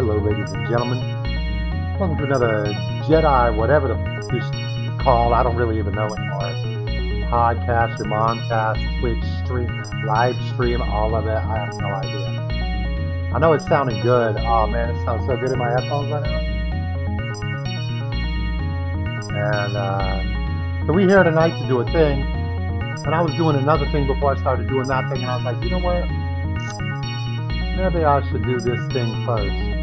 Hello, ladies and gentlemen. Welcome to another Jedi, whatever this is called. I don't really even know anymore. Podcast, your momcast, Twitch stream, live stream, all of it. I have no idea. I know it's sounding good. Oh man, it sounds so good in my headphones right now. And so we here tonight to do a thing. And I was doing another thing before I started doing that thing, and I was like, you know what? Maybe I should do this thing first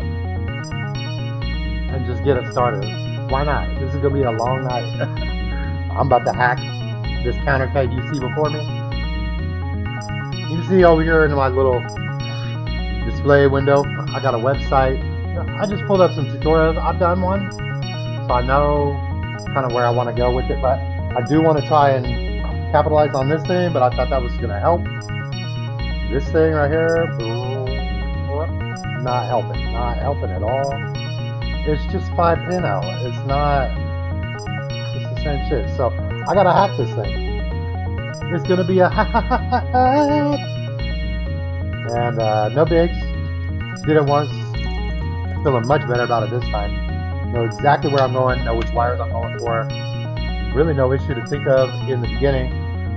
and just get it started. Why not? This is gonna be a long night. I'm about to hack this countercade you see before me. You see over here in my little display window, I got a website. I just pulled up some tutorials. I've done one, so I know kind of where I want to go with it, but I do want to try and capitalize on this thing, but I thought that was gonna help. This thing right here, not helping at all. It's just 5 pin out. It's not, it's the same shit. So I gotta hack this thing. It's gonna be a hack. And no bigs. Did it once. Feeling much better about it this time. Know exactly where I'm going, know which wires I'm going for. Really no issue to think of in the beginning.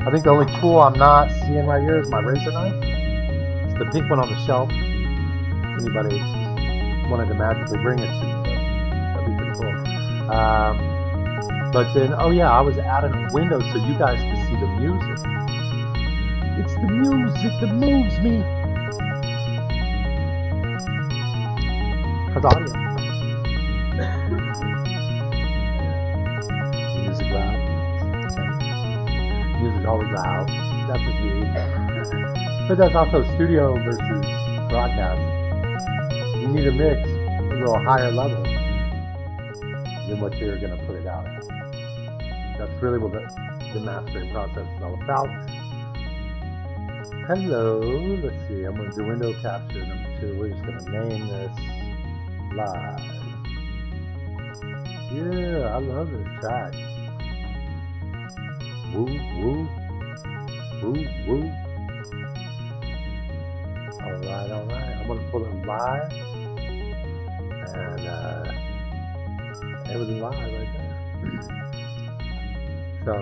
I think the only tool I'm not seeing right here is my razor knife. It's the pink one on the shelf. Anybody wanted to magically bring it to me, that'd be pretty cool. But then, oh yeah, I was adding a window so you guys can see the music. It's the music that moves me. Cause audio. Music loud. Music always loud. That's just me. But that's also studio versus broadcast. You need a mix a little higher level than what you're going to put it out at. That's really what the mastering process is all about. Hello, let's see, I'm going to do window capture number 2. We're just going to name this live. Yeah, I love this track. Woo, woo, woo, woo. Alright, I'm going to pull it live. And everything live right there. So,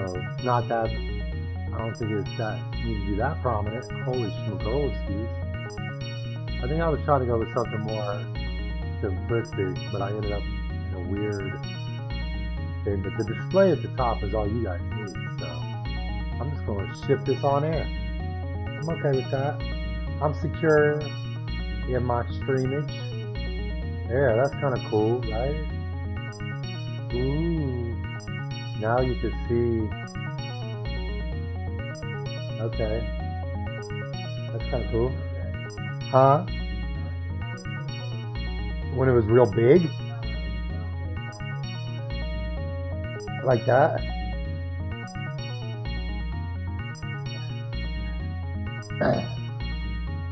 not that, I don't think it's that, needs to be that prominent. Holy schmagolskis. I think I was trying to go with something more simplistic, but I ended up in a weird thing. But the display at the top is all you guys need, so I'm just going to ship this on air. I'm okay with that. I'm secure in my streamage. Yeah, that's kind of cool, right? Ooh. Now you can see. Okay. That's kind of cool. Huh? When it was real big? Like that?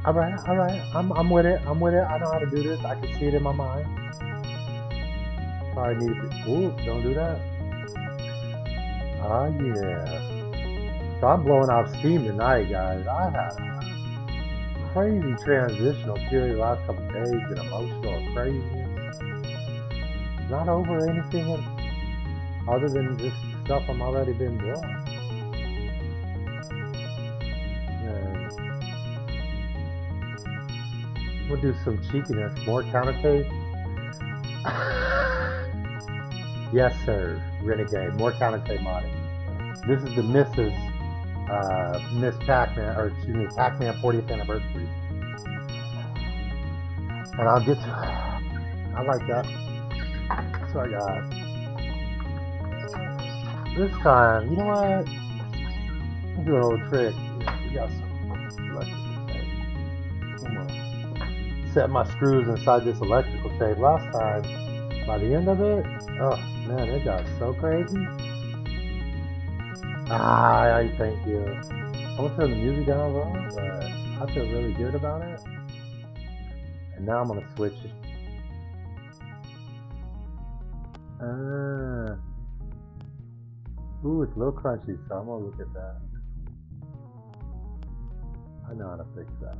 Alright. I'm with it. I know how to do this. I can see it in my mind. Probably need to. Ooh, don't do that. Ah, yeah. So I'm blowing off steam tonight, guys. I had a crazy transitional period the last couple of days, and emotional craziness. Not over anything other than just stuff I'm already been doing. We'll do some cheekiness, more countercade. Yes, sir, Renegade, more countercade modding. This is the Miss Pac-Man, or excuse me, Pac-Man 40th anniversary. And I'll get to, I like that. So I got, this time, you know what? I'll do an old trick. We got some electrical tape. I'm gonna set my screws inside this electrical tape. Last time, by the end of it, oh man, it got so crazy. Thank you. I'm gonna turn the music down a little, but I feel really good about it. And now I'm gonna switch it. Ooh, it's a little crunchy, so I'm gonna look at that. I know how to fix that.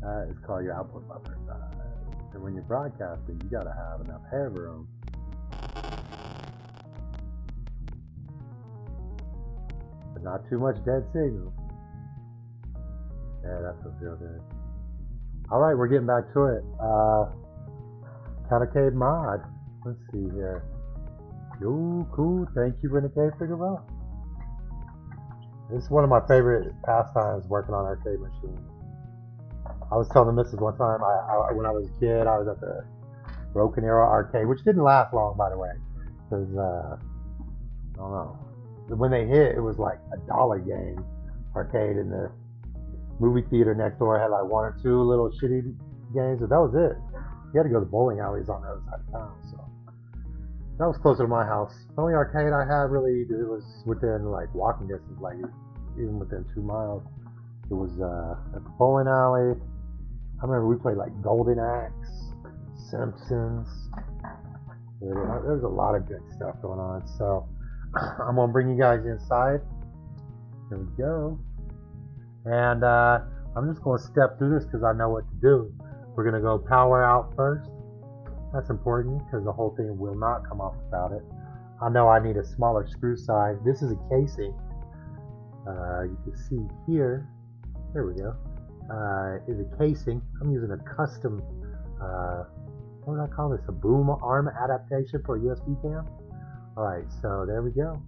That is called your output buffer size. And when you're broadcasting, you gotta have enough headroom. But not too much dead signal. Yeah, that feels real good. Alright, we're getting back to it. Countercade mod. Let's see here. Yo, cool. Thank you, Renegade Figueroa. This is one of my favorite pastimes, working on arcade machines. I was telling the missus one time, when I was a kid, I was at the Broken Arrow arcade, which didn't last long, by the way, because I don't know. When they hit, it was like $1 game arcade, in the movie theater next door had like 1 or 2 little shitty games, but that was it. You had to go to bowling alleys on the other side of town, so that was closer to my house. The only arcade I had really, it was within like walking distance, like even within 2 miles. It was at the bowling alley. I remember we played like Golden Axe, Simpsons. There's a lot of good stuff going on. So I'm gonna bring you guys inside. Here we go. And I'm just gonna step through this because I know what to do. We're gonna go power out first. That's important because the whole thing will not come off without it. I know I need a smaller screw size. This is a casing. You can see here. There we go. Is a casing. I'm using a custom, what would I call this? A boom arm adaptation for a USB cam. Alright, so there we go.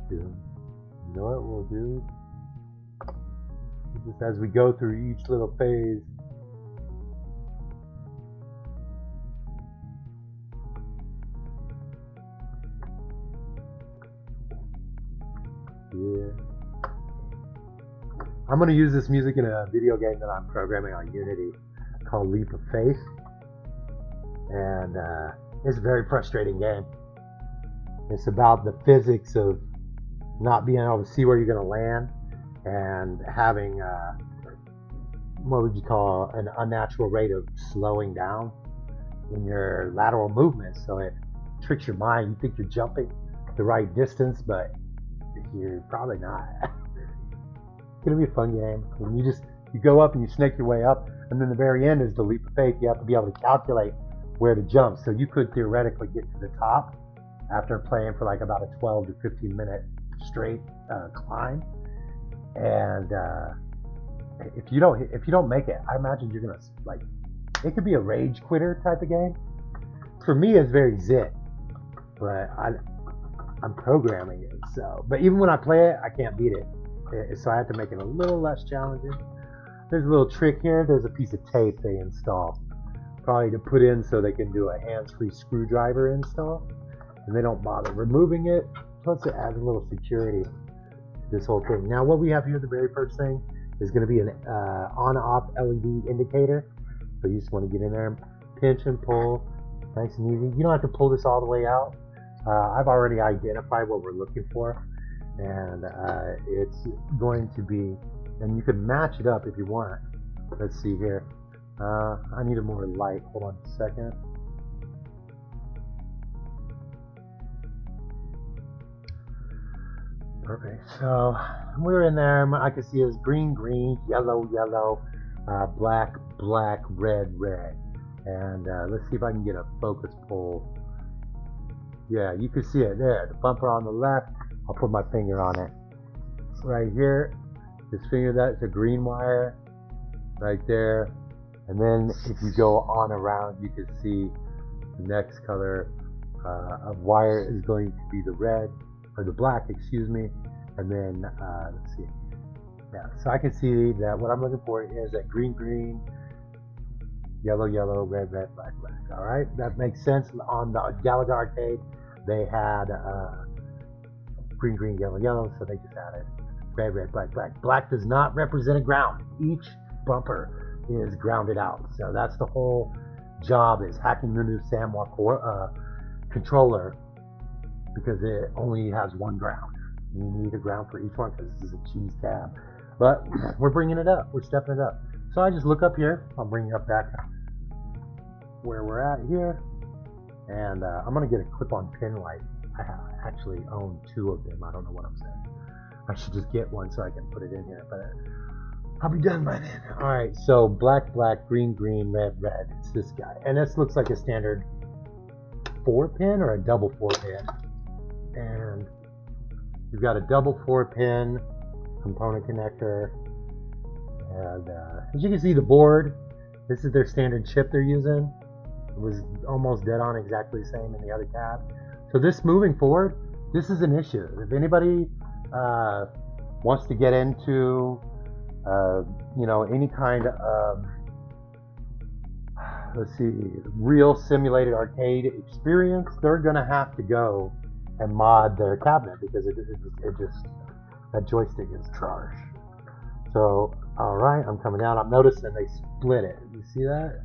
You know what we'll do? Just as we go through each little phase. Yeah. I'm going to use this music in a video game that I'm programming on Unity called Leap of Faith. And it's a very frustrating game. It's about the physics of not being able to see where you're going to land and having, what would you call, an unnatural rate of slowing down in your lateral movement. So it tricks your mind. You think you're jumping the right distance, but you're probably not. It's gonna be a fun game. And you go up and you snake your way up, and then the very end is the leap of faith. You have to be able to calculate where to jump. So you could theoretically get to the top after playing for like about a 12 to 15 minute straight climb. And if you don't make it, I imagine you're gonna like. It could be a rage quitter type of game. For me, it's very zit, but I'm programming it. So, but even when I play it, I can't beat it. So I have to make it a little less challenging. There's a little trick here. There's a piece of tape they install, probably to put in so they can do a hands-free screwdriver install, and they don't bother removing it. Plus, it adds a little security to this whole thing. Now, what we have here, the very first thing, is going to be an on-off LED indicator. So you just want to get in there, pinch and pull, nice and easy. You don't have to pull this all the way out. I've already identified what we're looking for, and it's going to be, and you can match it up if you want. Let's see here. I need a more light. Hold on a second. Perfect. So we're in there. I can see it's green, green, yellow, yellow, black, black, red, red. And let's see if I can get a focus pull. Yeah, you can see it there. The bumper on the left. I'll put my finger on it. Right here. This finger, that's a green wire. Right there. And then if you go on around, you can see the next color of wire is going to be the red, or the black, excuse me. And then, let's see. Yeah, so I can see that what I'm looking for is that green, green, yellow, yellow, red, red, black, black. All right, that makes sense. On the Galaga arcade, they had green, green, yellow, yellow, so they just added red, red, black, black. Black does not represent a ground. Each bumper is grounded out. So that's the whole job, is hacking the new Samurai controller, because it only has one ground. You need a ground for each one because this is a cheese cab. But we're bringing it up. We're stepping it up. So I just look up here. I'll bring you up back where we're at here. And I'm going to get a clip-on pin light. I actually own 2 of them. I don't know what I'm saying. I should just get one so I can put it in here. But I'll be done by then. All right, so black, black, green, green, red, red. It's this guy. And this looks like a standard 4-pin or a double 4-pin. And you've got a double 4-pin component connector. And as you can see, the board, this is their standard chip they're using. It was almost dead on exactly the same in the other cab. So this moving forward, this is an issue. If anybody wants to get into you know, any kind of let's see, real simulated arcade experience, they're gonna have to go and mod their cabinet because it just, that joystick is trash. So all right, I'm coming down. I'm noticing they split it. You see that?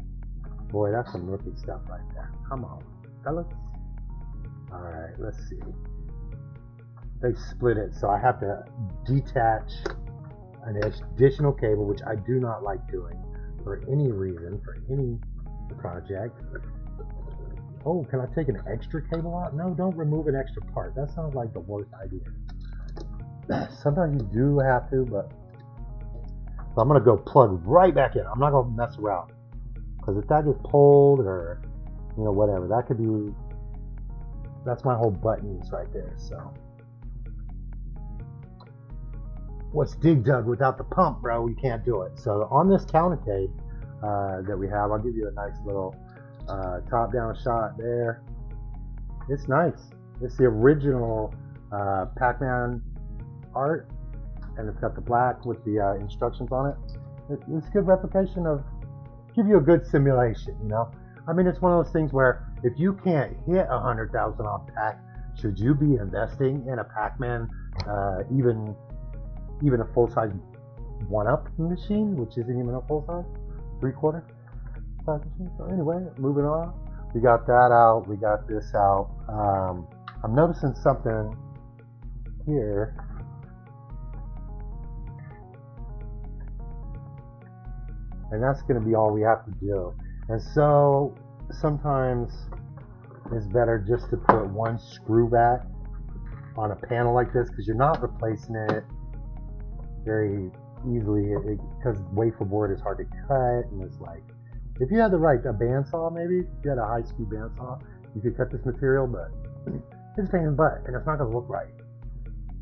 Boy, that's some rookie stuff right there. Come on, fellas. All right, let's see. They split it, so I have to detach an additional cable, which I do not like doing for any reason, for any project. Oh, can I take an extra cable out? No, don't remove an extra part. That sounds like the worst idea. Sometimes you do have to, but so I'm gonna go plug right back in. I'm not gonna mess around, because if that gets pulled or you know whatever, that could be. That's my whole buttons right there. So what's dig dug without the pump, bro? You can't do it. So on this countercade that we have, I'll give you a nice little top-down shot there. It's nice. It's the original Pac-Man art, and it's got the black with the instructions on it. It's a good replication of, give you a good simulation, you know? I mean, it's one of those things where if you can't hit 100,000 on Pac, should you be investing in a Pac-Man, even a full-size 1-up machine, which isn't even a full-size, 3/4 size machine? So anyway, moving on. We got that out. We got this out. I'm noticing something here. And that's going to be all we have to do. And so sometimes it's better just to put one screw back on a panel like this, because you're not replacing it very easily, because wafer board is hard to cut, and it's like, if you had the right, a bandsaw maybe, if you had a high-speed bandsaw, you could cut this material, but it's a pain in the butt, and it's not going to look right.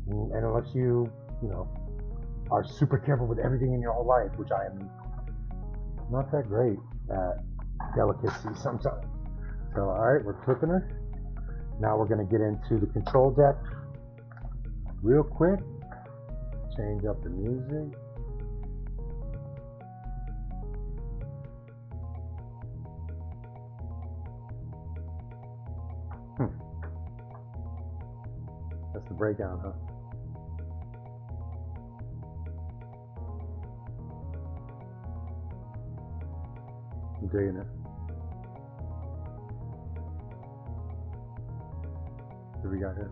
And unless you know, are super careful with everything in your whole life, which I am not that great at delicacy sometimes. So alright, we're clipping her. Now we're going to get into the control deck real quick. Change up the music. That's the breakdown, huh? I'm digging it. What do we got here?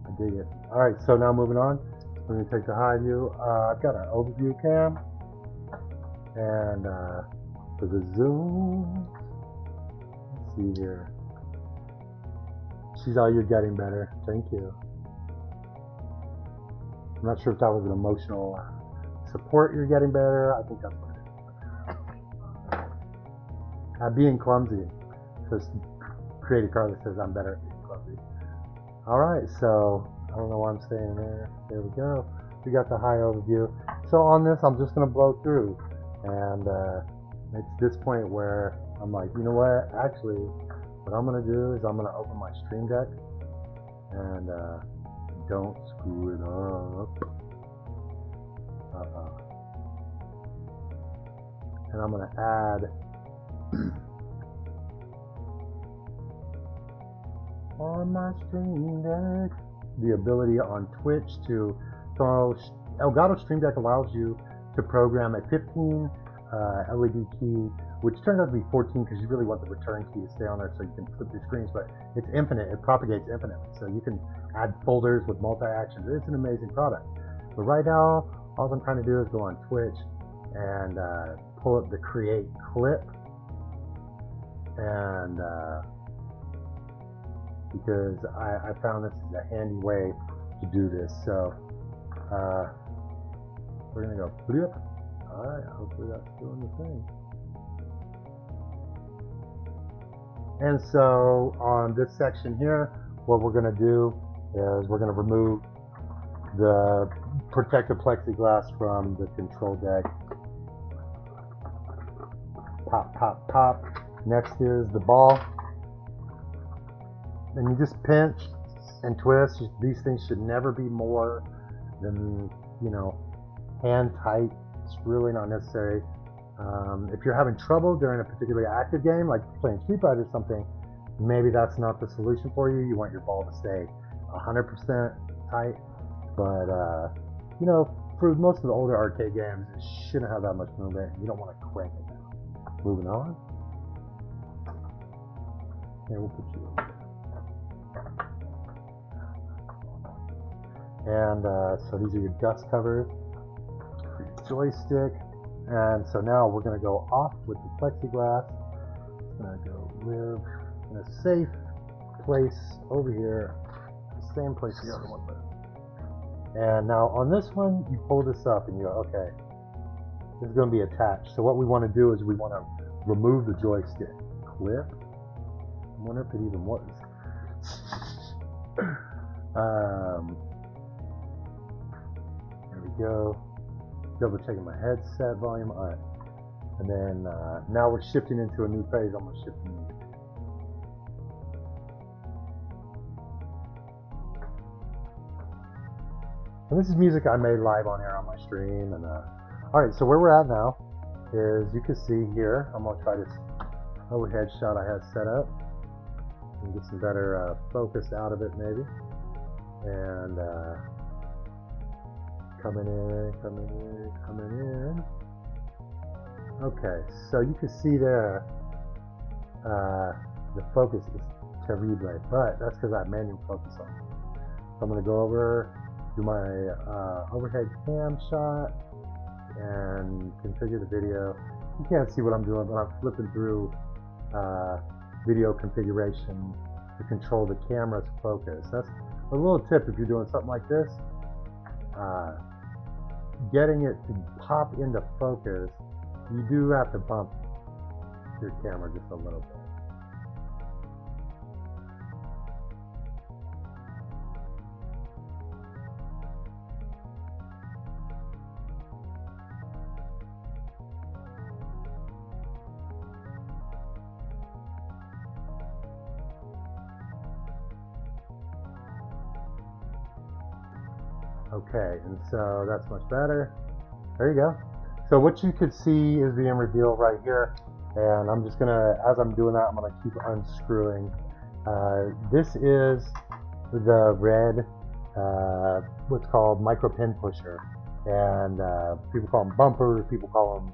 I dig it. Alright, so now moving on. Let me take the high view. I've got an overview cam. And for the zoom, let's see here. She's all, you're getting better. Thank you. I'm not sure if that was an emotional support, you're getting better. I think that's what it is. I'm being clumsy. Just create a card that says I'm better at being clumsy. Alright, so I don't know why I'm staying there. There we go. We got the high overview. So on this, I'm just going to blow through. And it's this point where I'm like, you know what? Actually, what I'm going to do is I'm going to open my Stream Deck. And don't screw it up. And I'm going to add on my Stream Deck the ability on Twitch to, so Elgato Stream Deck allows you to program a 15 LED key, which turns out to be 14 because you really want the return key to stay on there so you can flip your screens, but it's infinite, it propagates infinitely, so you can add folders with multi-actions. It's an amazing product. But right now, all I'm trying to do is go on Twitch and pull up the create clip, and because I found this is a handy way to do this. So we're gonna go blip. All right, hopefully that's doing the thing. And so on this section here, what we're gonna do is we're gonna remove the protective plexiglass from the control deck. Pop, pop, pop. Next is the ball. And you just pinch and twist. These things should never be more than, you know, hand tight. It's really not necessary. If you're having trouble during a particularly active game, like playing Street Fighter or something, maybe that's not the solution for you. You want your ball to stay 100% tight. But, you know, for most of the older arcade games, it shouldn't have that much movement. You don't want to crank it down. Moving on. And we'll put you over. And so these are your dust covers for your joystick. And so now we're going to go off with the plexiglass. It's going to go live in a safe place over here, the same place the other one lived. And now on this one, you pull this up and you go, okay, this is going to be attached. So what we want to do is we want to remove the joystick. Clip. I wonder if it even was. There we go. Double checking my headset volume. All right. And then now we're shifting into a new phase. I'm going to shift music. And this is music I made live on air on my stream. And all right, so where we're at now is you can see here. I'm going to try this overhead shot I had set up and get some better focus out of it maybe. And coming in, coming in, coming in. Okay, so you can see there the focus is terrible, but that's because I have manual focus on it. So I'm going to go over, do my overhead cam shot and configure the video. You can't see what I'm doing, but I'm flipping through video configuration to control the camera's focus. That's a little tip if you're doing something like this. Getting it to pop into focus, you do have to bump your camera just a little bit. Okay, and so that's much better. There you go. So what you could see is being revealed right here, and I'm just gonna, as I'm doing that, I'm gonna keep unscrewing. This is the red, what's called micro pin pusher, and people call them bumpers, people call them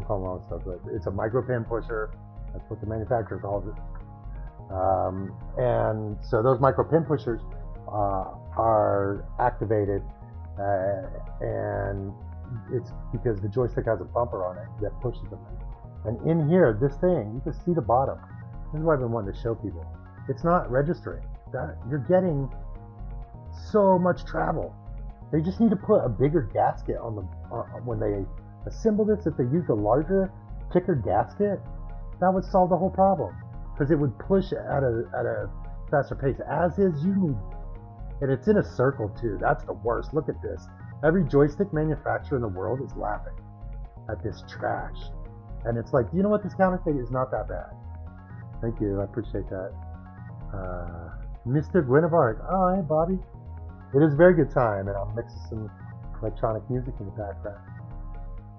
all this stuff, but it's a micro pin pusher. That's what the manufacturer calls it. And so those micro pin pushers are activated, and it's because the joystick has a bumper on it that pushes them in. And in here, this thing, you can see the bottom. This is what I've been wanting to show people. It's not registering. You're getting so much travel. They just need to put a bigger gasket on the when they assemble this. If they used a larger, thicker gasket, that would solve the whole problem, because it would push at a faster pace. As is, you need. And it's in a circle too. That's the worst. Look at this. Every joystick manufacturer in the world is laughing at this trash. And it's like, you know what? This countercade is not that bad. Thank you. I appreciate that. Mr. Guinevere. Oh, hey, Bobby. It is a very good time. And I'm mixing some electronic music in the background.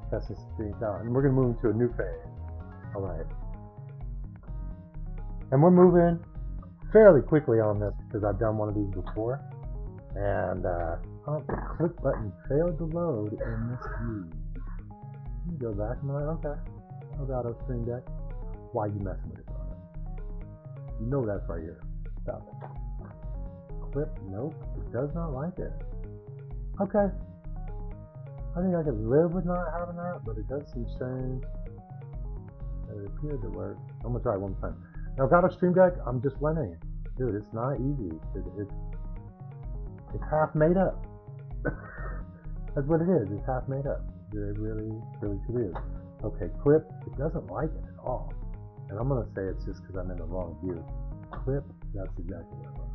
Testing some things out. And we're going to move into a new phase. All right. And we're moving fairly quickly on this because I've done one of these before. And the click button failed to load in this view. Let me go back and be like, okay, Elgato Stream Deck. Why are you messing with it? You know that's right here. Stop it. Clip, nope, it does not like it. Okay. I think I could live with not having that, but it does seem strange. It appeared to work. I'm gonna try it one more time. Now, Elgato Stream Deck, I'm just learning it. dude, it's not easy. It's half made up. That's what it is. It's half made up. It really, really is. Okay, clip. It doesn't like it at all. And I'm gonna say it's just because I'm in the wrong view. Clip. That's exactly what I'm on.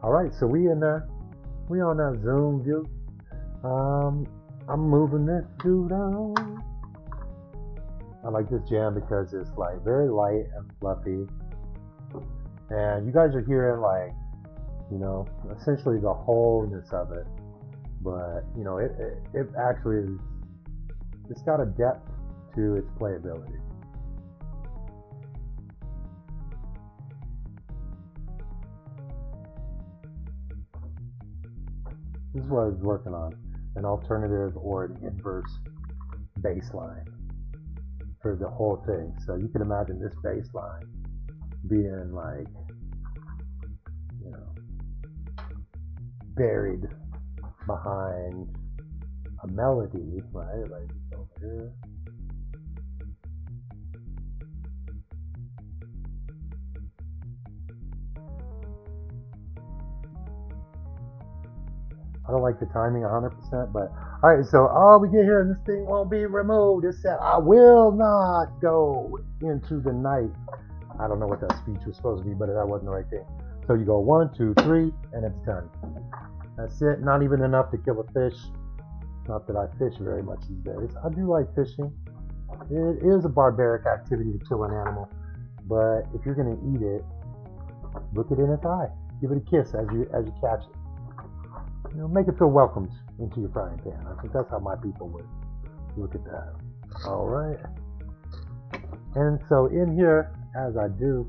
All right, so we in there. We on that zoom view. I'm moving this dude out. I like this jam because it's like very light and fluffy. And you guys are hearing like, you know, essentially the wholeness of it. But, you know, it actually is, it's got a depth to its playability. This is what I was working on, an alternative or an inverse bass line for the whole thing. So you can imagine this bass line being like, you know, buried behind a melody, right? Like over here. I don't like the timing 100%, but alright, so all we get here and this thing won't be removed. It said, I will not go into the night. I don't know what that speech was supposed to be, but that wasn't the right thing. So you go 1, 2, 3, and it's done. That's it. Not even enough to kill a fish. Not that I fish very much these days. I do like fishing. It is a barbaric activity to kill an animal, but if you're gonna eat it, look it in its eye. Give it a kiss as you catch it. You know, make it feel welcomed into your frying pan. I think that's how my people would look at that. All right. And so in here, as I do,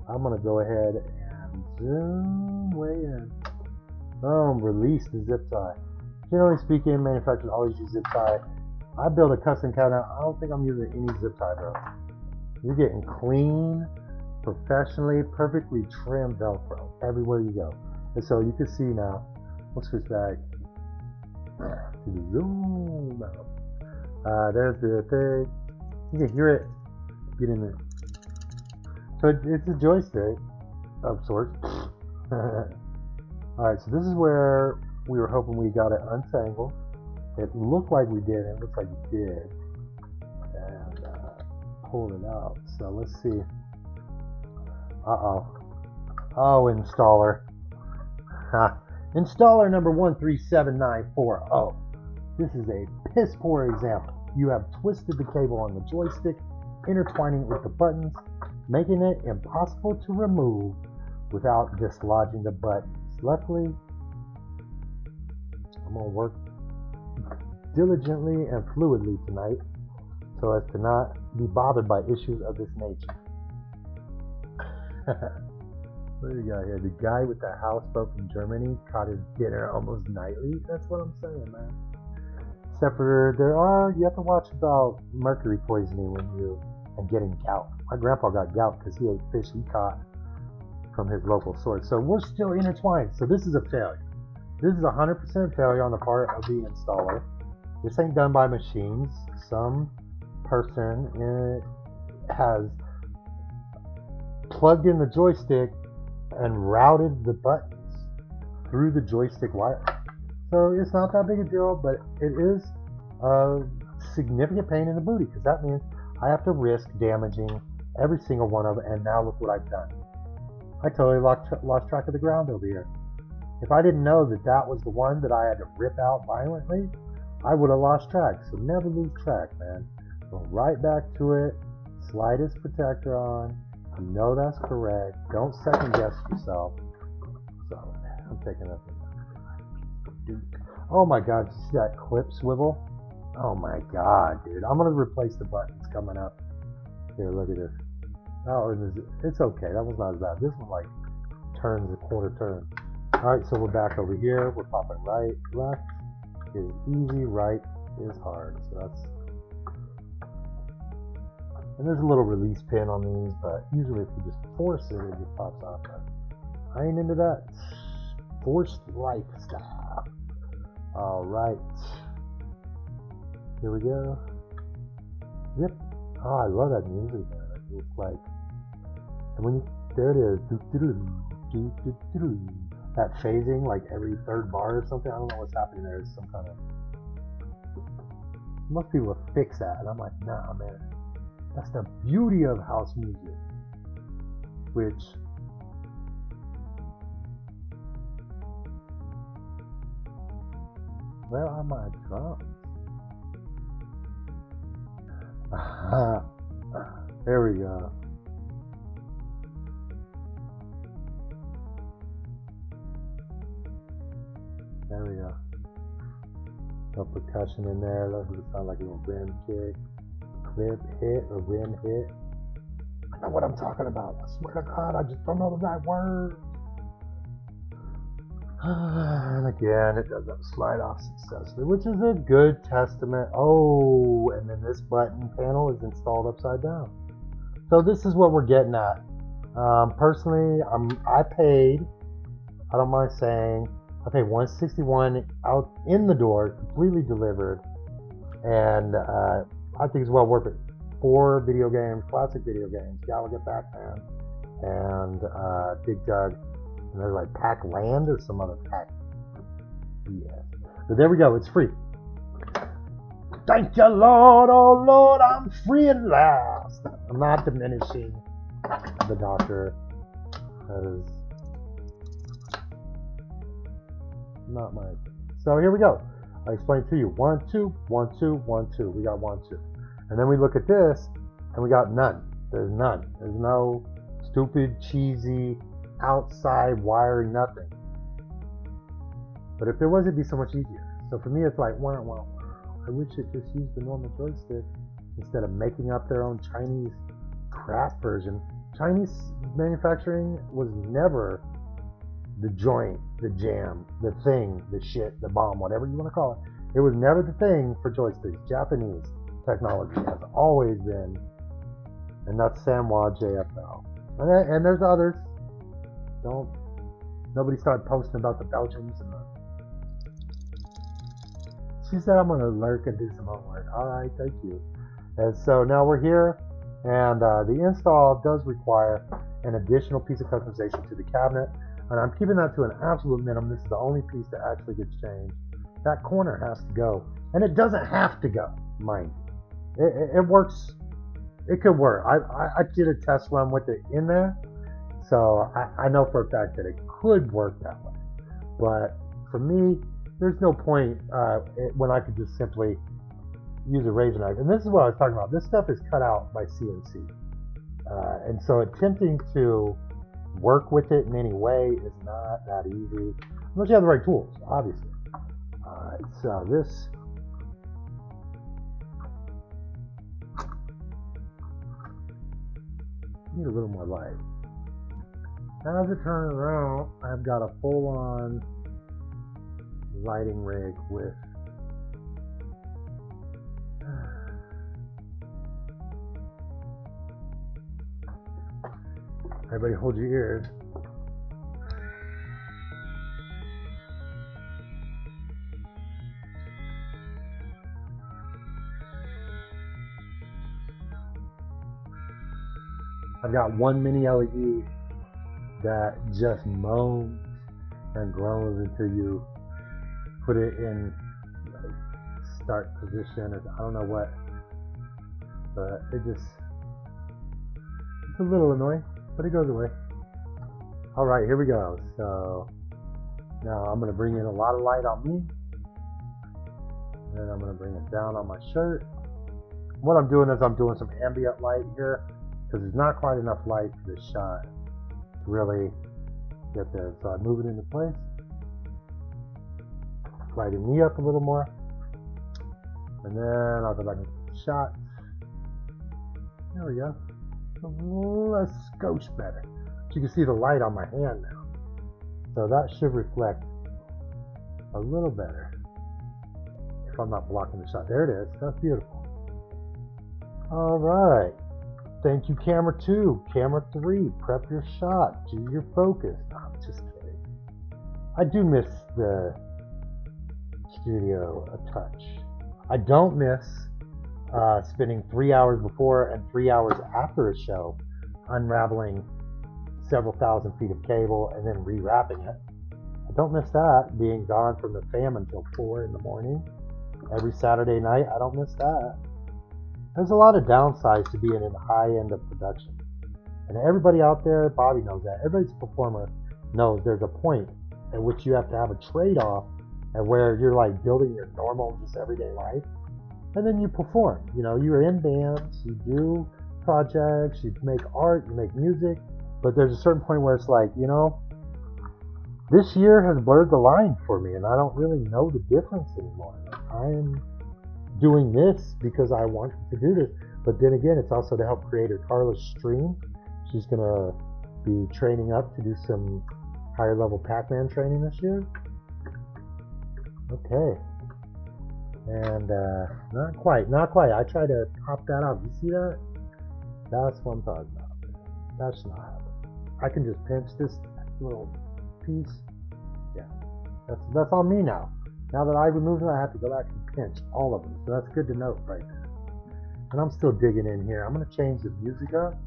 I'm gonna go ahead and zoom way in. Release the zip tie. Generally speaking, manufacturers always use zip tie. I build a custom cabinet. I don't think I'm using any zip tie, bro. You're getting clean, professionally, perfectly trimmed Velcro everywhere you go. And so you can see now. We'll switch back to the zoom out. There's the thing. You can hear it. Get in there. So it's a joystick of sorts. Alright, so this is where we were hoping we got it untangled. It looked like we did, and it looks like we did. And pulled it out. So let's see. Uh-oh. Oh, installer. Installer number 137940. This is a piss poor example. You have twisted the cable on the joystick, intertwining it with the buttons, making it impossible to remove without dislodging the buttons. Luckily, I'm going to work diligently and fluidly tonight so as to not be bothered by issues of this nature. What do we got here? The guy with the houseboat from Germany caught his dinner almost nightly. That's what I'm saying, man. Except for you have to watch about mercury poisoning and getting gout. My grandpa got gout because he ate fish he caught from his local source. So we're still intertwined. So this is a failure. This is 100% failure on the part of the installer. This ain't done by machines. Some person has plugged in the joystick and routed the buttons through the joystick wire. So it's not that big a deal, but it is a significant pain in the booty because that means I have to risk damaging every single one of them, and now look what I've done. I totally lost track of the ground over here. If I didn't know that that was the one that I had to rip out violently, I would have lost track. So never lose track, man. Go right back to it, slide its protector on. You know that's correct. Don't second guess yourself. So I'm taking up. Oh my god, you see that clip swivel? Oh my god, dude. I'm gonna replace the buttons coming up. Here, look at this. Oh, it's okay. That one's not as bad. This one like turns a quarter turn. Alright, so we're back over here. We're popping right, left is easy, right is hard. So that's. And there's a little release pin on these, but usually if you just force it, it just pops off. But I ain't into that forced lifestyle. Alright. Here we go. Yep. Oh, I love that music, man. It's like, and when you, there it is. That phasing, like every third bar or something. I don't know what's happening there. It's some kind of. Most people fix that, and I'm like, nah, man. That's the beauty of house music. Which. Where are my drums? There we go. There we go. No percussion in there. That's what it sounds like, a little rim kick, clip hit, or rim hit. I know what I'm talking about. I swear to God, I just don't know the right word. And again, it doesn't slide off successfully, which is a good testament. Oh, and then this button panel is installed upside down. So this is what we're getting at. Personally, I paid, I don't mind saying, I paid $161 out in the door, completely delivered, and I think it's well worth it. 4 video games, classic video games, Galaga Batman, and Dig Dug, and they're like Pac Land or some other Pac. Yeah. So there we go, it's free. Thank you, Lord, oh Lord, I'm free at last. I'm not diminishing the doctor. That is not my. So here we go. I explained to you 1 2 1 2 1 2. We got 1 2, and then we look at this and we got none. There's none. There's no stupid, cheesy outside wiring, nothing. But if there was, it'd be so much easier. So for me, it's like, wow. I wish it just used the normal joystick instead of making up their own Chinese crap version. Chinese manufacturing was never the joint, the jam, the thing, the shit, the bomb, whatever you want to call it. It was never the thing for joysticks. Japanese technology has always been, and that's Sanwa JFL. And there's others. Nobody started posting about the Belgians and the. She said I'm gonna lurk and do some homework. All right, thank you. And so now we're here, and the install does require an additional piece of customization to the cabinet. And I'm keeping that to an absolute minimum. This is the only piece that actually gets changed. That corner has to go. And it doesn't have to go, mind you. It works. It could work. I did a test run with it in there. So I know for a fact that it could work that way. But for me, there's no point when I could just simply use a razor knife. And this is what I was talking about. This stuff is cut out by CNC. And so attempting to work with it in any way is not that easy unless you have the right tools, obviously. So this need a little more light. As it turns around, I've got a full-on lighting rig with everybody hold your ears. I've got one mini LED that just moans and groans until you put it in start position, or I don't know what, but it's a little annoying, but it goes away. All right, here we go. So now I'm going to bring in a lot of light on me, and then I'm going to bring it down on my shirt. What I'm doing is I'm doing some ambient light here because there's not quite enough light for this shot to really get there. So I move it into place, lighting me up a little more, and then I'll go back into the shot. There we go. Let's skosh better. But you can see the light on my hand now, so that should reflect a little better if I'm not blocking the shot. There it is. That's beautiful. All right. Thank you, camera 2. Camera 3, prep your shot. Do your focus. No, I'm just kidding. I do miss the studio a touch. I don't miss spending 3 hours before and 3 hours after a show unraveling several thousand feet of cable and then rewrapping it. I don't miss that. Being gone from the fam until 4 in the morning every Saturday night, I don't miss that. There's a lot of downsides to being in the high end of production. And everybody out there, Bobby knows that. Everybody's a performer knows there's a point at which you have to have a trade-off and where you're like building your normal, just everyday life. And then you perform. You know, you're in bands, you do projects, you make art, you make music. But there's a certain point where it's like, you know, this year has blurred the line for me and I don't really know the difference anymore. I am doing this because I wanted to do this. But then again, it's also to help creator Carla's stream. She's going to be training up to do some higher level Pac-Man training this year. Okay. And not quite. I tried to pop that out. You see that? That's what I'm talking about. That's not happening. I can just pinch this little piece. Yeah. That's on me now. Now that I removed them, I have to go back and pinch all of them. So that's good to note right there. And I'm still digging in here. I'm going to change the music up.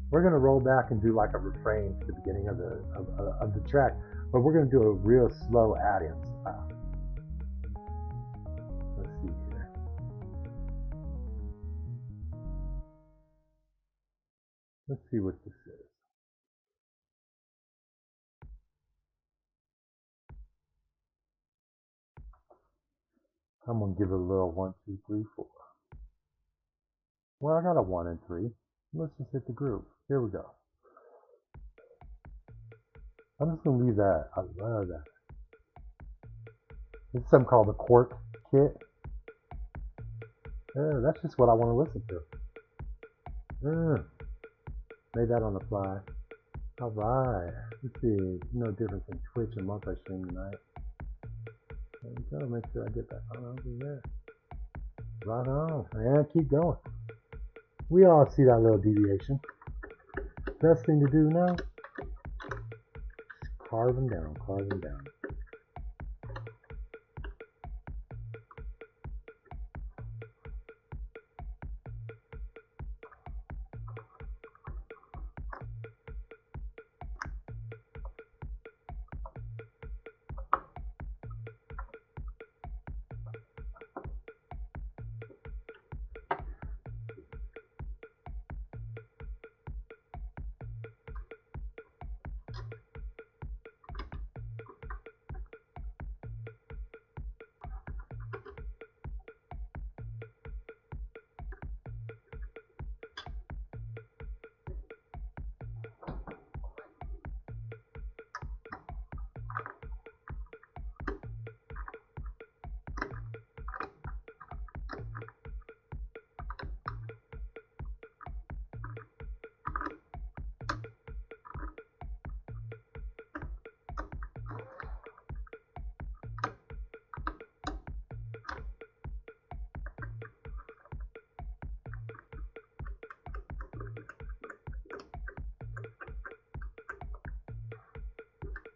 We're going to roll back and do like a refrain to the beginning of the track, but we're going to do a real slow add-in style. Let's see here. Let's see what this is. I'm going to give it a little 1, 2, 3, 4. Well, I got a 1 and 3. Let's just hit the groove. Here we go. I'm just going to leave that. I love that. It's something called the Quark Kit. That's just what I want to listen to. Made that on the fly. Alright. Let's see. No difference in Twitch and multi-stream tonight. There we go. Make sure I get that on over there. Right on. And keep going. We all see that little deviation. Best thing to do now, carve them down, carve them down.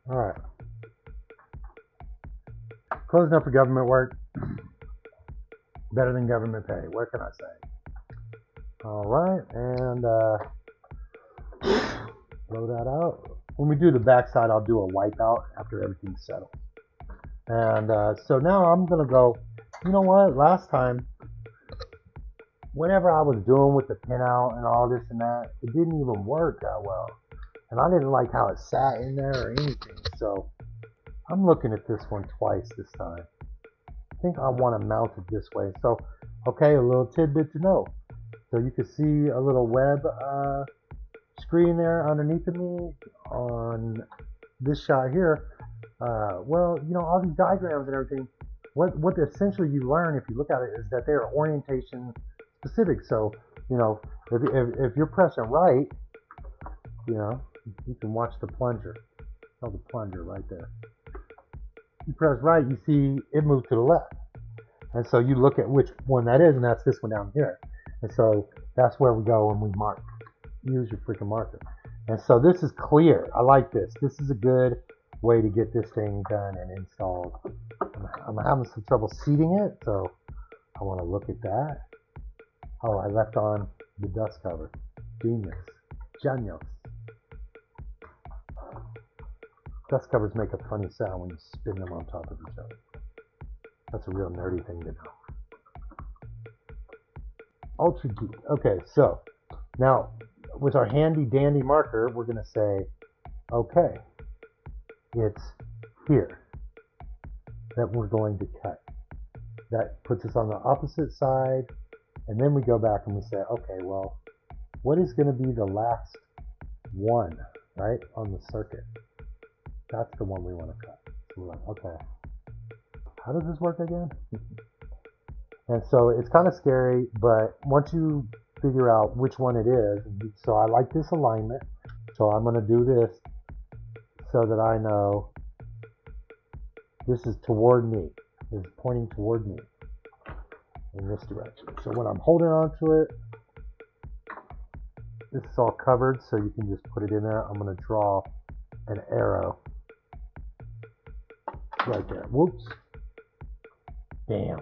Alright. Closing up for government work. Better than government pay. What can I say? Alright, and blow that out. When we do the backside, I'll do a wipeout after everything's settled. And so now I'm going to go, you know what, last time, whenever I was doing with the pinout and all this and that, it didn't even work that well. And I didn't like how it sat in there or anything. So I'm looking at this one twice this time. I think I want to mount it this way. So, okay, a little tidbit to know. So you can see a little web screen there underneath of me on this shot here. Well, you know, all these diagrams and everything, what essentially you learn if you look at it is that they're orientation specific. So, you know, if you're pressing right, you know, you can watch the plunger. Oh, the plunger right there. You press right, you see it move to the left. And so you look at which one that is, and that's this one down here. And so that's where we go when we mark. Use your freaking marker. And so this is clear. I like this. This is a good way to get this thing done and installed. I'm having some trouble seating it, so I want to look at that. Oh, I left on the dust cover. Genius. Genius. Dust covers make a funny sound when you spin them on top of each other. That's a real nerdy thing to know. Ultra Geek. Okay, so now with our handy dandy marker, we're going to say, okay, it's here that we're going to cut. That puts us on the opposite side, and then we go back and we say, okay, well, what is going to be the last one, right, on the circuit? That's the one we want to cut. So we're like, okay, how does this work again? And so it's kind of scary, but once you figure out which one it is, so I like this alignment, so I'm going to do this so that I know this is toward me, this is pointing toward me in this direction. So when I'm holding on to it, this is all covered, so you can just put it in there. I'm going to draw an arrow right there. Whoops. Damn.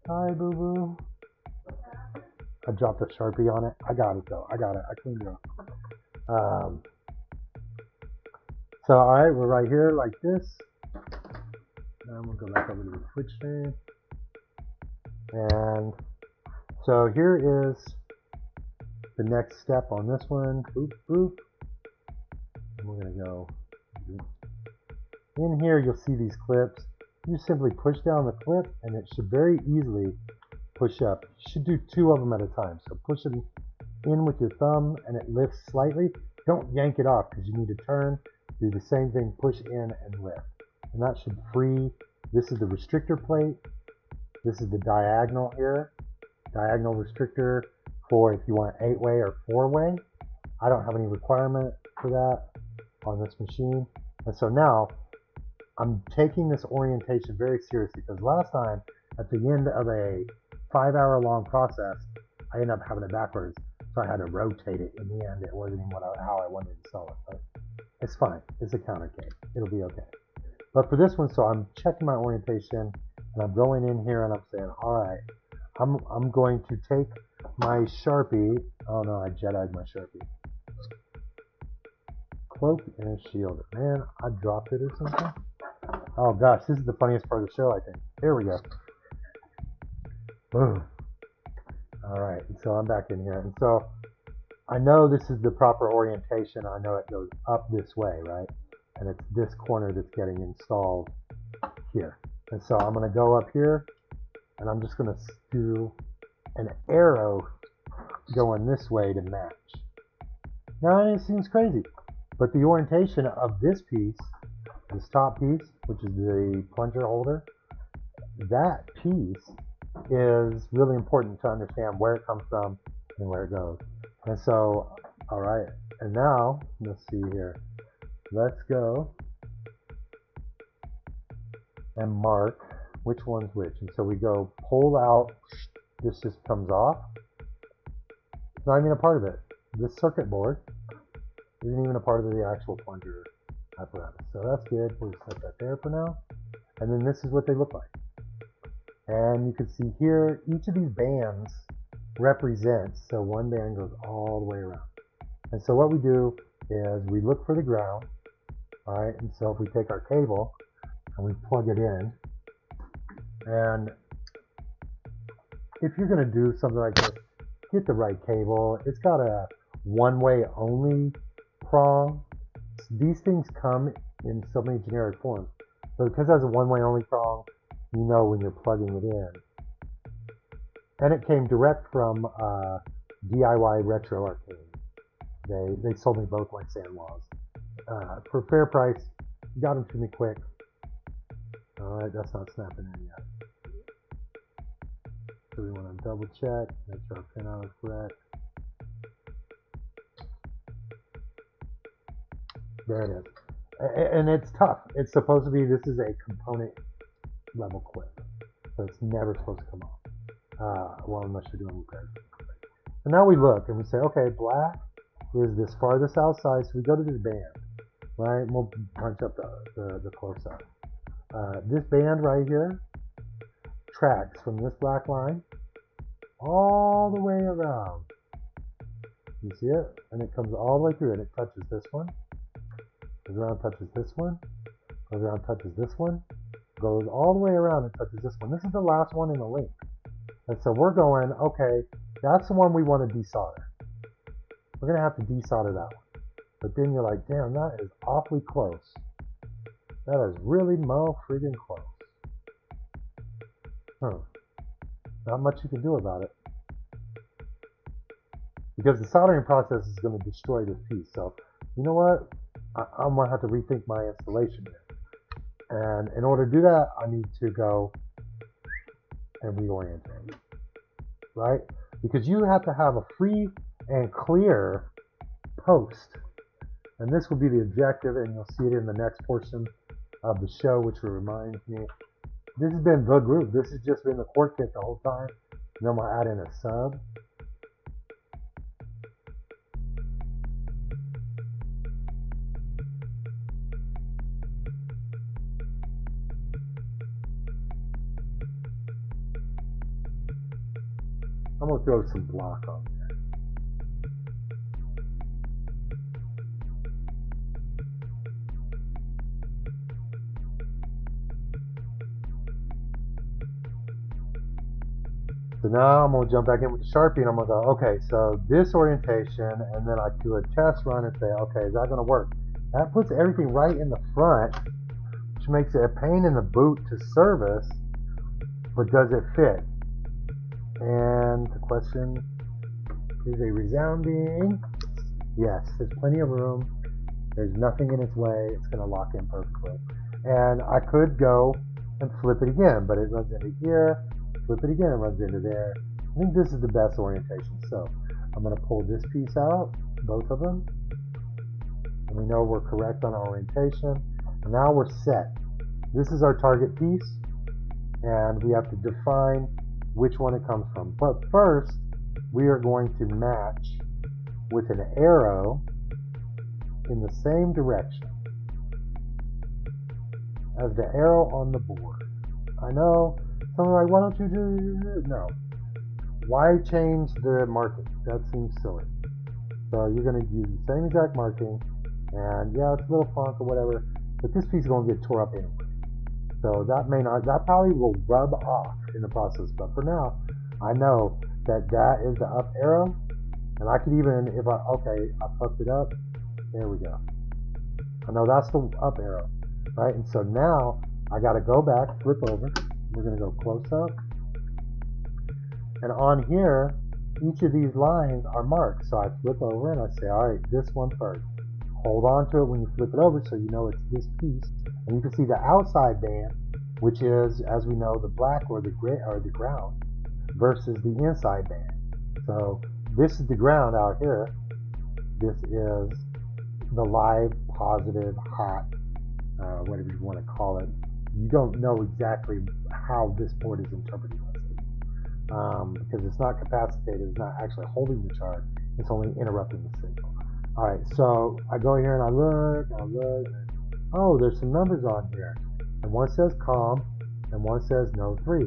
Hi, boo-boo. I dropped a Sharpie on it. I got it, though. I got it. I cleaned it up. So, all right, we're right here like this. Now we'll go back over to the Twitch stream. And so here is the next step on this one. Boop, boop. And we're going to go in here. You'll see these clips. You simply push down the clip and it should very easily push up. You should do 2 of them at a time. So push them in with your thumb and it lifts slightly. Don't yank it off because you need to turn. Do the same thing, push in and lift. And that should free. This is the restrictor plate. This is the diagonal here. Diagonal restrictor for if you want 8-way or 4-way. I don't have any requirement for that on this machine. And so now I'm taking this orientation very seriously because last time at the end of a 5-hour-long process, I ended up having it backwards. So I had to rotate it. In the end, it wasn't even how I wanted to sell it. But it's fine. It's a countercade. It'll be okay. But for this one, so I'm checking my orientation and I'm going in here and I'm saying, all right, I'm going to take my Sharpie. Oh no, I Jedi'd my Sharpie. Cloak and shield. Man, I dropped it or something. Oh gosh, this is the funniest part of the show, I think. Here we go. Boom. All right, and so I'm back in here. And so I know this is the proper orientation. I know it goes up this way, right? And it's this corner that's getting installed here. And so I'm going to go up here and I'm just going to do an arrow going this way to match. Now it seems crazy, but the orientation of this piece, this top piece, which is the plunger holder, that piece is really important to understand where it comes from and where it goes. And so, all right, and now let's see here. Let's go and mark which one's which. And so we go pull out, this just comes off. It's not even a part of it. This circuit board isn't even a part of the actual plunger apparatus. So that's good. We'll set that there for now. And then this is what they look like. And you can see here, each of these bands represents, so one band goes all the way around. And so what we do is we look for the ground, all right? And so if we take our cable and we plug it in, and if you're gonna do something like this, get the right cable. It's got a one-way only prong. These things come in so many generic forms. So because it has a one-way only prong, you know when you're plugging it in. And it came direct from DIY Retro Arcade. They sold me both like SandWa's. For fair price, got them to me quick. Alright, that's not snapping in yet. So we want to double check, make sure our pinout is correct. There it is. And it's tough. It's supposed to be, this is a component level clip. So it's never supposed to come off. Well, unless you're doing repairs. So now we look and we say, okay, black is this farthest outside. So we go to this band, right? And we'll punch up the close up. This band right here tracks from this black line all the way around. You see it? And it comes all the way through and it touches this one. goes around, touches this one, goes around, touches this one, goes all the way around and touches this one. This is the last one in the link. And so we're going, okay, that's the one we want to desolder. We're going to have to desolder that one. But then you're like, damn, that is awfully close. That is really friggin' close. Not much you can do about it. Because the soldering process is going to destroy this piece. So, you know what? I'm going to have to rethink my installation here. And in order to do that, I need to go and reorient it. Right? Because you have to have a free and clear post. And this will be the objective, and you'll see it in the next portion of the show, which will remind me. This has been the group. This has just been the core kit the whole time. And then I'm going to add in a sub. I'm going to throw some block on there. So now I'm going to jump back in with the Sharpie and I'm going to go, okay, so this orientation, and then I do a test run and say, okay, is that going to work? That puts everything right in the front, which makes it a pain in the boot to service, but does it fit? And the question is a resounding yes. There's plenty of room. There's nothing in its way. It's going to lock in perfectly. And I could go and flip it again, but it runs into here. Flip it again, it runs into there. I think this is the best orientation. So I'm going to pull this piece out, both of them. And we know we're correct on our orientation. And now we're set. This is our target piece. And we have to define which one it comes from. But first, we are going to match with an arrow in the same direction as the arrow on the board. I know some are like, why don't you do no? Why change the marking? That seems silly. So you're going to use the same exact marking, and yeah, it's a little funk or whatever, but this piece is going to get tore up anyway. So that probably will rub off in the process. But for now, I know that is the up arrow, and I could even, if I fucked it up, there we go. I know that's the up arrow, right? And so now I got to go back, flip over. We're going to go close up. And on here, each of these lines are marked. So I flip over and I say, all right, this one first. Hold on to it when you flip it over so you know it's this piece. And you can see the outside band, which is, as we know, the black or the gray or the ground, versus the inside band. So this is the ground out here. This is the live, positive, hot, whatever you want to call it. You don't know exactly how this board is interpreting this, because it's not capacitated, it's not actually holding the charge, it's only interrupting the signal. Alright, so I go here and I look, and oh, there's some numbers on here. And one says COM, and one says no 3.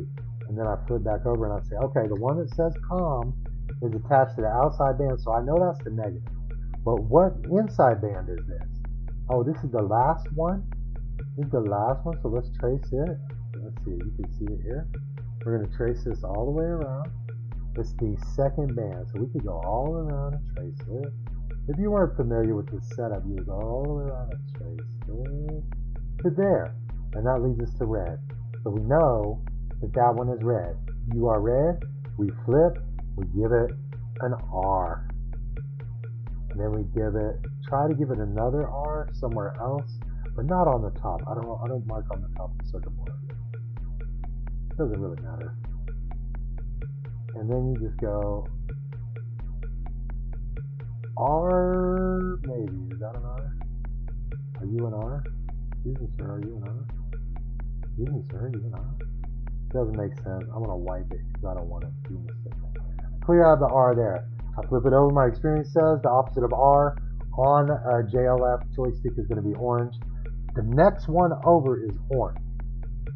And then I flip back over and I say, okay, the one that says COM is attached to the outside band, so I know that's the negative. But what inside band is this? Oh, this is the last one? This is the last one, so let's trace it. Let's see, you can see it here. We're going to trace this all the way around. It's the second band, so we could go all around and trace it. If you weren't familiar with this setup, you would go all the way around and trace it to there. And that leads us to red. So we know that that one is red. You are red, we flip, we give it an R. And then we try to give it another R somewhere else, but not on the top. I don't mark on the top of the circuit board. It doesn't really matter. And then you just go R, maybe. Is that an R? Are you an R? Excuse me, sir, are you an R? Excuse me, sir, are you an R? Doesn't make sense. I'm gonna wipe it because I don't want to be mistaken. Clear out the R there. I flip it over. My experience says the opposite of R on a JLF joystick is going to be orange. The next one over is orange.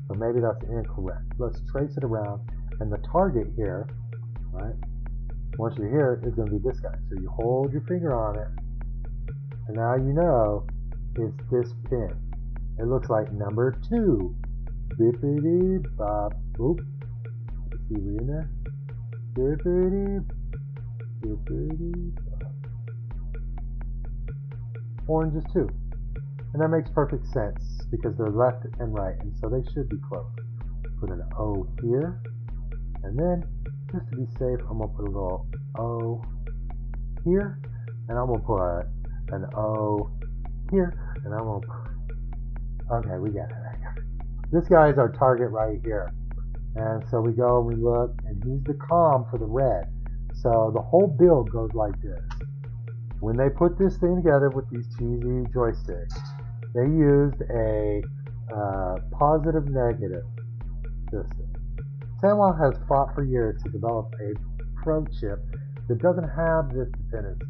So maybe that's incorrect. Let's trace it around. And the target here, right, once you're here, is going to be this guy. So you hold your finger on it. And now you know is this pin. It looks like number 2. Bippity bop. Oop. Let's see, we in there? Bippity. Bippity bop. Orange is 2. And that makes perfect sense because they're left and right, and so they should be close. Put an O here. And then, just to be safe, I'm going to put a little O here. And I'm going to put an O here. And I'm going to put... Okay, we got it. This guy is our target right here. And so we go and we look, and he's the COM for the red. So the whole build goes like this. When they put this thing together with these cheesy joysticks, they used a positive-negative system. Sanwa has fought for years to develop a pro chip that doesn't have this dependency.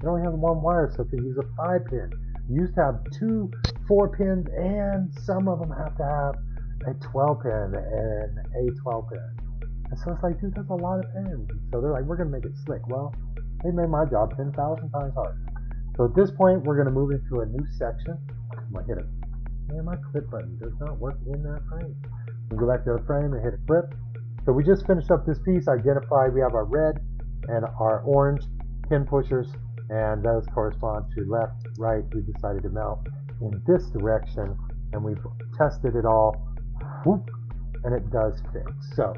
It only has one wire, so it can use a 5-pin. You used to have 2 4-pins, and some of them have to have a 12-pin and a 12-pin. And so it's like, dude, that's a lot of pins. So they're like, we're going to make it slick. Well, they made my job 10,000 times harder. So at this point, we're going to move into a new section. I'm going to hit it. Man, my clip button does not work in that frame. We'll go back to the frame and hit a clip. So we just finished up this piece, identified we have our red and our orange pin pushers, and those correspond to left, right. We decided to mount in this direction, and we've tested it all, whoop, and it does fit. So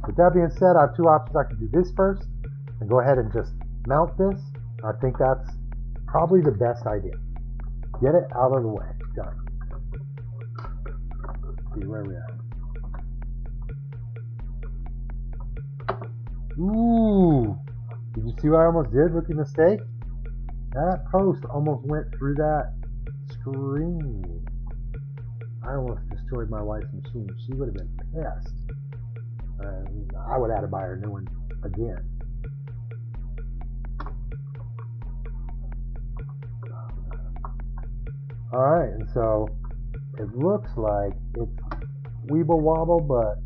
with that being said, I have 2 options. I can do this first and go ahead and just mount this. I think that's probably the best idea. Get it out of the way. Done. Let's see where we're at. Ooh! Did you see what I almost did? Rookie mistake? That post almost went through that screen. I almost destroyed my wife's machine. She would have been pissed. I would have had to buy her a new one again. Alright, and so it looks like it's weeble wobble, but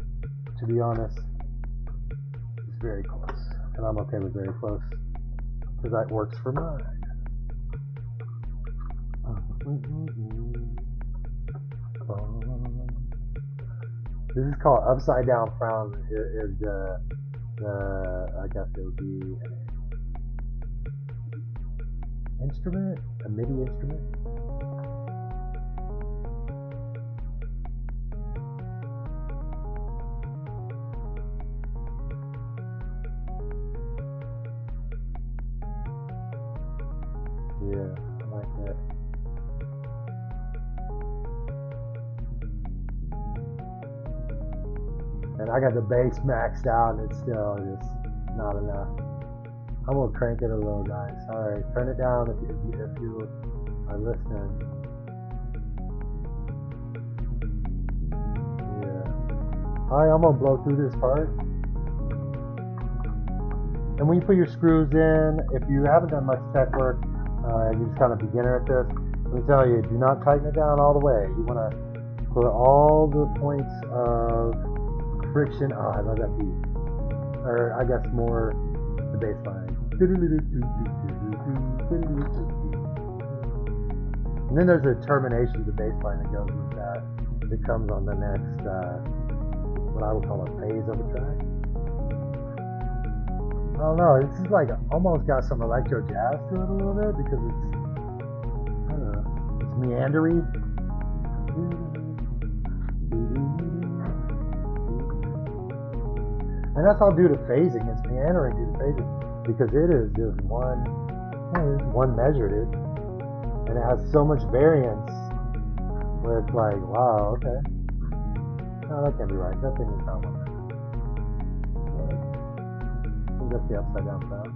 to be honest, it's very close. And I'm okay with very close because that works for mine. This is called upside down frown. Is the I guess it would be an instrument, a MIDI instrument. Yeah, I like that. And I got the bass maxed out, and it's still just not enough. I'm gonna crank it a little, guys. Sorry, turn it down if you are listening. Yeah. Alright, I'm gonna blow through this part. And when you put your screws in, if you haven't done much tech work, you're just kind of beginner at this, let me tell you, do not tighten it down all the way. You want to put all the points of friction. Oh, I love that beat. Or I guess more the bass line. And then there's a termination of the bass line that goes with that. It comes on the next, what I would call a phase of a track. I don't know, this is like almost got some electro jazz to it a little bit because it's, I don't know, it's meandery. And that's all due to phasing. It's meandering due to phasing because it is just one measure, dude. And it has so much variance where it's like, wow, okay. No, that can't be right. That thing is not one measure. That's the upside down sound.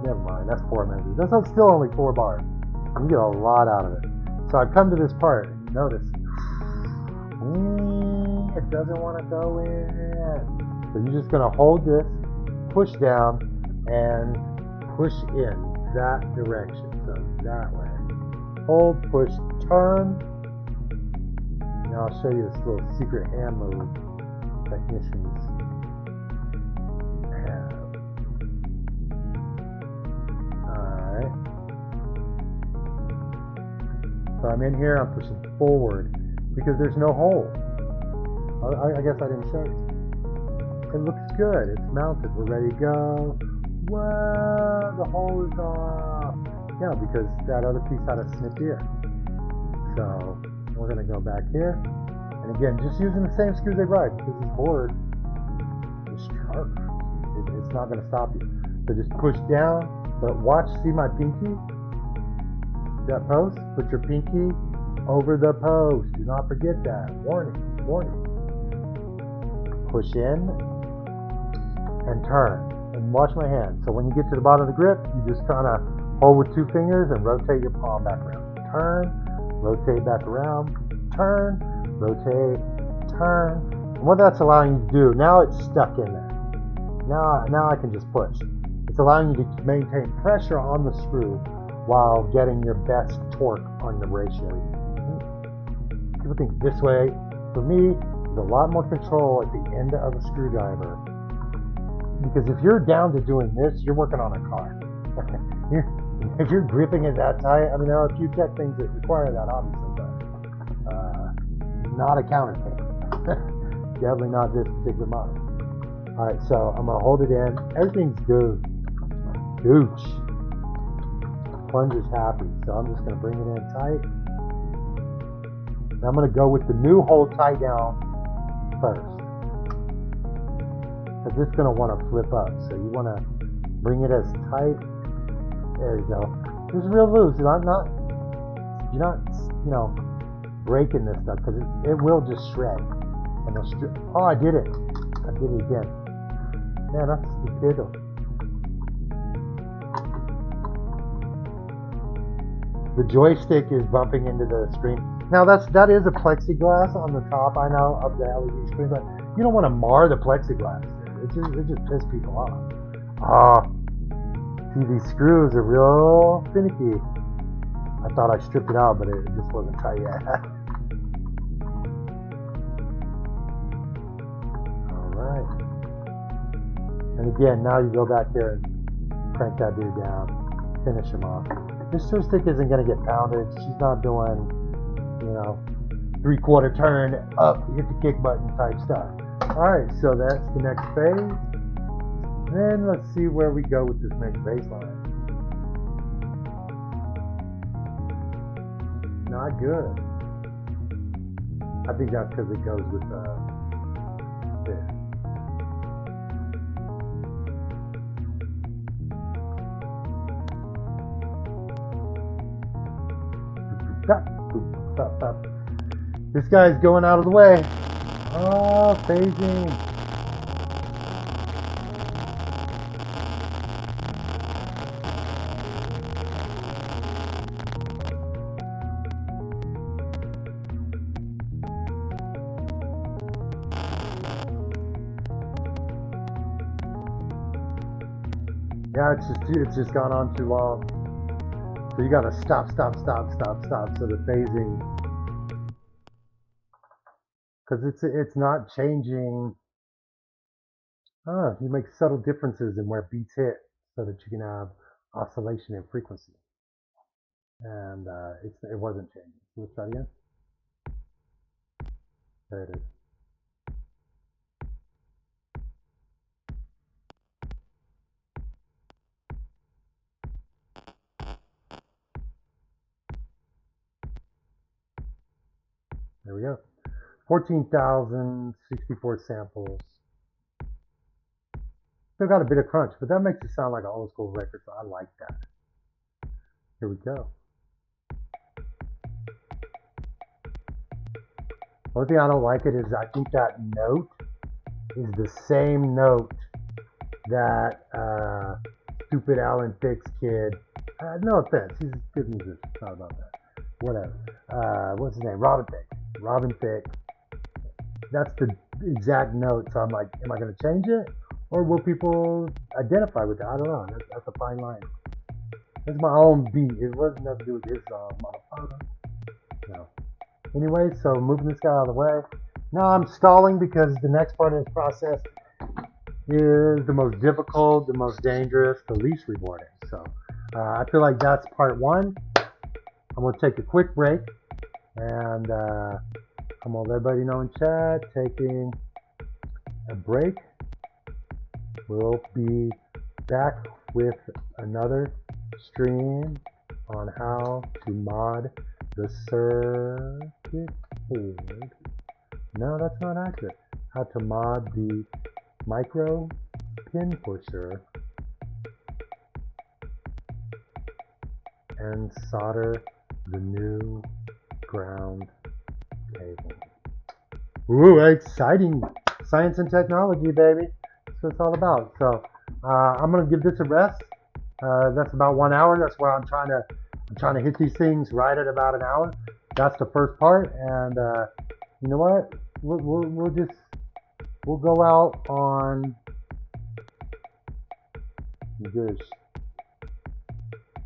Never mind, that's 4 measures. That's still only 4 bars. You get a lot out of it. So I come to this part, and you notice it doesn't want to go in. So you're just going to hold this, push down, and push in that direction. So that way. Hold, push, turn. Now I'll show you this little secret hand move technicians. So I'm in here, I'm pushing forward because there's no hole. I guess I didn't show you. It looks good, it's mounted, we're ready to go. Whoa, the hole is off. Yeah, because that other piece had a snip here. So we're gonna go back here. And again, just using the same screws they ride because this board is sharp. It's not gonna stop you. So just push down, but watch, see my pinky? That post? Put your pinky over the post. Do not forget that. Warning, warning. Push in and turn. And watch my hand. So when you get to the bottom of the grip, you just kind of hold with 2 fingers and rotate your palm back around. Turn, rotate back around, turn, rotate, turn. And what that's allowing you to do, now it's stuck in there. Now I can just push. It's allowing you to maintain pressure on the screw while getting your best torque on the ratio. People think this way. For me, there's a lot more control at the end of a screwdriver. Because if you're down to doing this, you're working on a car. If you're gripping it that tight, I mean, there are a few tech things that require that, obviously, but not a countercade. Definitely not this particular model. All right, so I'm gonna hold it in. Everything's good. Gooch. Plunger's happy, so I'm just gonna bring it in tight. And I'm gonna go with the new hold tight down first, because it's gonna want to flip up. So you want to bring it as tight. There you go. It's real loose. You're not, you know, breaking this stuff because it will just shred. And oh, I did it. I did it again. Man, that's stupid. The joystick is bumping into the screen. Now that is a plexiglass on the top, I know, of the LED screen, but you don't want to mar the plexiglass. It just pisses people off. See, these screws are real finicky. I thought I stripped it out, but it just wasn't tight yet. Alright. And again, now you go back here and crank that dude down, finish him off. This joystick isn't going to get pounded. She's not doing, you know, 3/4 turn up, hit the kick button type stuff. Alright, so that's the next phase. Then let's see where we go with this next baseline. Not good. I think that's because it goes with this. This guy's going out of the way. Oh, phasing. Yeah, it's just gone on too long. So you gotta stop. So the phasing, because it's not changing. You make subtle differences in where beats hit, so that you can have oscillation in frequency. And it wasn't changing. Let's try it again. There it is. There we go. 14,064 samples. Still got a bit of crunch, but that makes it sound like an old school record, so I like that. Here we go. One thing I don't like it is I think that note is the same note that stupid Alan Thicke's kid. No offense, he's a good musician. Sorry about that. Whatever. What's his name? Robin Thicke. Robin Thicke. That's the exact note. So I'm like, am I going to change it, or will people identify with it? I don't know. That's a fine line. It's my own beat. It wasn't nothing to do with his motherfucker. No. Anyway, so moving this guy out of the way. Now I'm stalling because the next part of this process is the most difficult, the most dangerous, the least rewarding. So I feel like that's part one. I'm going to take a quick break. And I'm gonna let everybody know in chat, taking a break. We'll be back with another stream on how to mod the circuit board. No, that's not accurate. How to mod the micro pin pusher and solder the new ground cable. Ooh, exciting science and technology, baby. That's what it's all about. So I'm gonna give this a rest. That's about 1 hour. That's where I'm trying to hit these things right at about an hour. That's the first part, and you know what? We'll go out on this